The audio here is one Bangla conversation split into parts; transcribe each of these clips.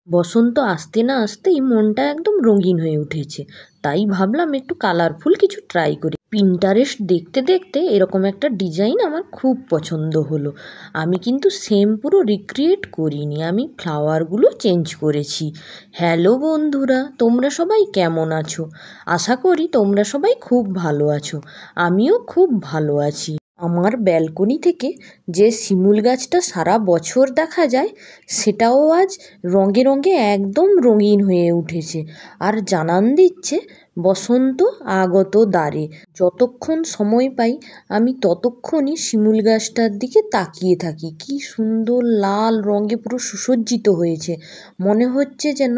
বসন্ত আসতে না আসতেই মনটা একদম রঙিন হয়ে উঠেছে। তাই ভাবলাম একটু কালারফুল কিছু ট্রাই করি। পিন্টারেস্ট দেখতে দেখতে এরকম একটা ডিজাইন আমার খুব পছন্দ হলো। আমি কিন্তু সেম পুরো রিক্রিয়েট করিনি, আমি ফ্লাওয়ারগুলো চেঞ্জ করেছি। হ্যালো বন্ধুরা, তোমরা সবাই কেমন আছো? আশা করি তোমরা সবাই খুব ভালো আছো। আমিও খুব ভালো আছি। আমার ব্যালকনি থেকে যে শিমুল গাছটা সারা বছর দেখা যায়, সেটাও আজ রঙে রঙে একদম রঙিন হয়ে উঠেছে আর জানান দিচ্ছে বসন্ত আগত দ্বারে। যতক্ষণ সময় পাই আমি ততক্ষণই শিমুল গাছটার দিকে তাকিয়ে থাকি। কি সুন্দর লাল রঙে পুরো সুসজ্জিত হয়েছে, মনে হচ্ছে যেন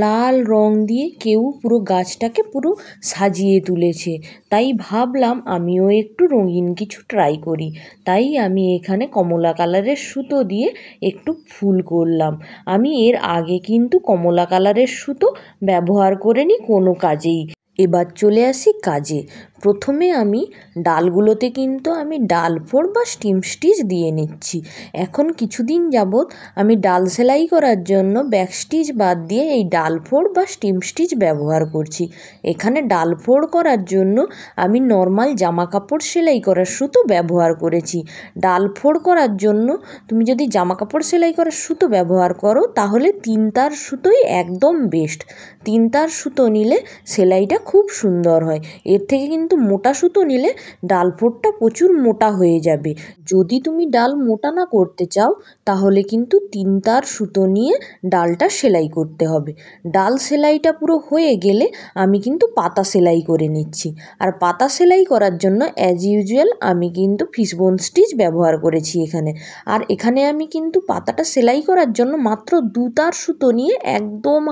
লাল রং দিয়ে কেউ পুরো গাছটাকে পুরো সাজিয়ে তুলেছে। তাই ভাবলাম আমিও একটু রঙিন কিছু ট্রাই করি। তাই আমি এখানে কমলা কালারের সুতো দিয়ে একটু ফুল করলাম। আমি এর আগে কিন্তু কমলা কালারের সুতো ব্যবহার করিনি কোনো কাজেই। এবার চলে আসি কাজে। প্রথমে আমি ডালগুলোতে কিন্তু আমি ডাল ফোড় বা স্টিম স্টিচ দিয়ে নিচ্ছি। এখন কিছুদিন যাবৎ আমি ডাল সেলাই করার জন্য ব্যাক স্টিচ বাদ দিয়ে এই ডাল ফোড় বা স্টিম স্টিচ ব্যবহার করছি। এখানে ডাল ফোড় করার জন্য আমি নর্মাল জামা কাপড় সেলাই করার সুতো ব্যবহার করেছি। ডাল ফোড় করার জন্য তুমি যদি জামা কাপড় সেলাই করার সুতো ব্যবহার করো তাহলে 3 তার সুতোই একদম বেস্ট। 3 তার সুতো নিলে সেলাইটা খুব সুন্দর হয়। এর থেকে কিন্তু মোটা সুতো নিলে ডাল ফোড়টা প্রচুর মোটা হয়ে যাবে। যদি তুমি ডাল মোটা না করতে চাও তাহলে কিন্তু 3 তার সুতো নিয়ে ডালটা সেলাই করতে হবে। ডাল সেলাইটা পুরো হয়ে গেলে আমি কিন্তু পাতা সেলাই করে নিচ্ছি। আর পাতা সেলাই করার জন্য অ্যাজ ইউজুয়াল আমি কিন্তু ফিশবোন স্টিচ ব্যবহার করেছি এখানে। আর এখানে আমি কিন্তু পাতাটা সেলাই করার জন্য মাত্র 2 তার সুতো নিয়ে একদম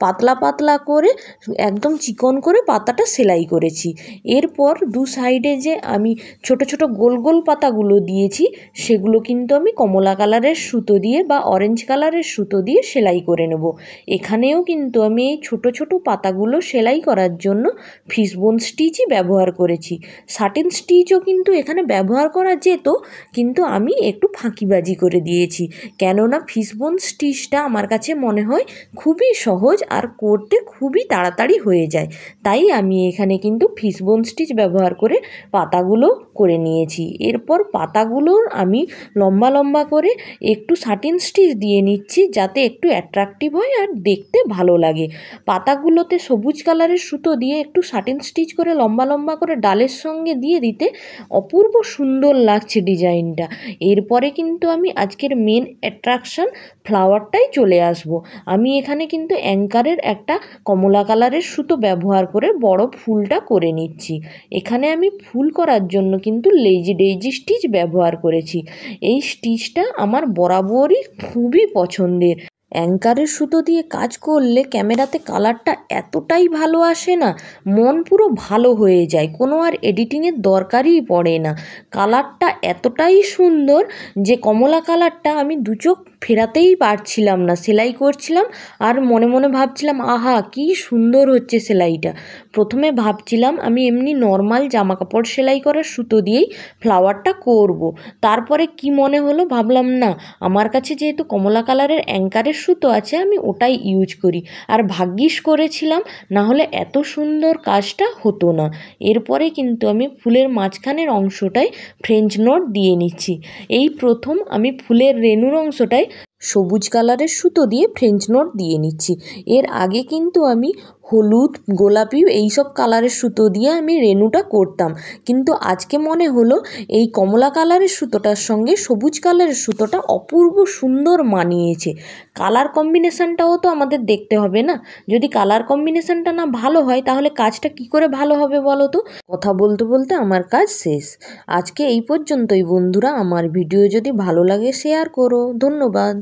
পাতলা পাতলা করে একদম চিকন করে পাতাটা সেলাই করেছি। এরপর 2 সাইডে যে আমি ছোট ছোট গোল গোল পাতাগুলো দিয়েছি সেগুলো কিন্তু আমি কমলা কালারের সুতো দিয়ে বা অরেঞ্জ কালারের সুতো দিয়ে সেলাই করে নেব। এখানেও কিন্তু আমি এই ছোট ছোট পাতাগুলো সেলাই করার জন্য ফিশবোন স্টিচই ব্যবহার করেছি। সাটিন স্টিচও কিন্তু এখানে ব্যবহার করা যেত, কিন্তু আমি একটু ফাঁকিবাজি করে দিয়েছি, কেননা ফিশবোন স্টিচটা আমার কাছে মনে হয় খুবই সহজ আর করতে খুবই তাড়াতাড়ি হয়ে যায়। তাই আমি এখানে কিন্তু ফিশবোন স্টিচ ব্যবহার করে পাতাগুলো করে নিয়েছি। এরপর পাতাগুলোর আমি লম্বা লম্বা করে একটু সাটিন স্টিচ দিয়ে নিচ্ছি যাতে একটু অ্যাট্রাকটিভ হয় আর দেখতে ভালো লাগে। পাতাগুলোতে সবুজ কালারের সুতো দিয়ে একটু সাটিন স্টিচ করে লম্বা লম্বা করে ডালের সঙ্গে দিয়ে দিতে অপূর্ব সুন্দর লাগছে ডিজাইনটা। এরপরে কিন্তু আমি আজকের মেন অ্যাট্রাকশন ফ্লাওয়ারটাই চলে আসব। আমি এখানে কিন্তু অ্যাঙ্কারের একটা কমলা কালারের সুতো ব্যবহার করে বড় ফুলটা করে নিচ্ছি। এখানে আমি ফুল করার জন্য কিন্তু লেজি ডেইজি স্টিচ ব্যবহার করেছি। এই স্টিচটা আমার বরাবরই খুবই পছন্দের। অ্যাঙ্কারের সুতো দিয়ে কাজ করলে ক্যামেরাতে কালারটা এতটাই ভালো আসে না, মন পুরো ভালো হয়ে যায়, কোনো আর এডিটিংয়ের দরকারই পড়ে না। কালারটা এতটাই সুন্দর যে কমলা কালারটা আমি 2 চোখ ফেরাতেই পারছিলাম না। সেলাই করছিলাম আর মনে মনে ভাবছিলাম আহা কি সুন্দর হচ্ছে সেলাইটা। প্রথমে ভাবছিলাম আমি এমনি নর্মাল জামা কাপড় সেলাই করার সুতো দিয়েই ফ্লাওয়ারটা করব। তারপরে কি মনে হলো, ভাবলাম না, আমার কাছে যেহেতু কমলা কালারের অ্যাঙ্কারের সুতো আছে আমি ওটাই ইউজ করি। আর ভাগ্যিস করেছিলাম, না হলে এত সুন্দর কাজটা হতো না। এরপরে কিন্তু আমি ফুলের মাঝখানের অংশটায় ফ্রেঞ্চ নোট দিয়ে নিচ্ছি। এই প্রথম আমি ফুলের রেণুর অংশটায় সবুজ কালারের সুতো দিয়ে ফ্রেঞ্চ নোট দিয়ে নিচ্ছি। এর আগে কিন্তু আমি হলুদ, গোলাপি এইসব কালারের সুতো দিয়ে আমি রেণুটা করতাম, কিন্তু আজকে মনে হলো এই কমলা কালারের সুতোটার সঙ্গে সবুজ কালারের সুতোটা অপূর্ব সুন্দর মানিয়েছে। কালার কম্বিনেশানটাও তো আমাদের দেখতে হবে না, যদি কালার কম্বিনেশানটা না ভালো হয় তাহলে কাজটা কি করে ভালো হবে বলো তো? কথা বলতে বলতে আমার কাজ শেষ। আজকে এই পর্যন্তই বন্ধুরা। আমার ভিডিও যদি ভালো লাগে শেয়ার করো। ধন্যবাদ।